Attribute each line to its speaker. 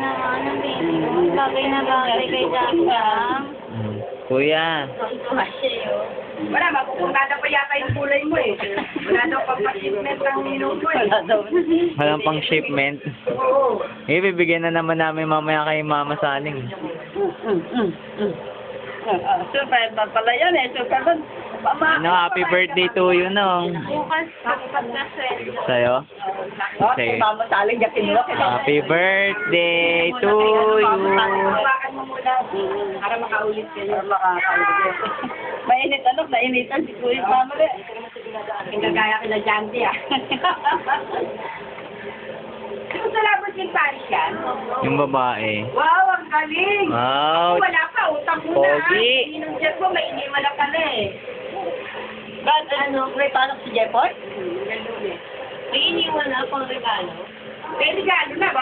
Speaker 1: naman ang baby ko. Bagay na bagay kay Jam-Jam.
Speaker 2: Kuya.
Speaker 3: Wala, mapupuntada pa yata yung kulay mo eh. Wala daw pang-shipment ang inom mo eh.
Speaker 2: Walang pang shipment.
Speaker 3: Oo.
Speaker 2: Bibigyan na naman namin mamaya kay Mama Saling.
Speaker 3: Super ba pala yan eh. Super ba?
Speaker 2: Ano, happy birthday to you, no?
Speaker 1: Bukas pagkasweldo.
Speaker 2: Sa'yo?
Speaker 3: Oh,
Speaker 2: Sige.
Speaker 3: Mama Saling, yakin mo.
Speaker 2: Happy birthday to you.
Speaker 3: Hawakan mo muna. Para makaulit kayo. Para makaulit. Mainit ano, nainitan si Kuya Mama rin. Pinagaya kila Janty ah. Ano sa labas yung Paris yan?
Speaker 2: Yung babae.
Speaker 3: Wow, ang galing!
Speaker 2: Wow.
Speaker 3: Wala pa, utang mo na.
Speaker 2: Pogi.
Speaker 3: Inong mo, may iniwan na pala eh. Ba't ano, may panak si Jeffoy?
Speaker 1: May iniwan na pang regalo.
Speaker 3: May regalo na,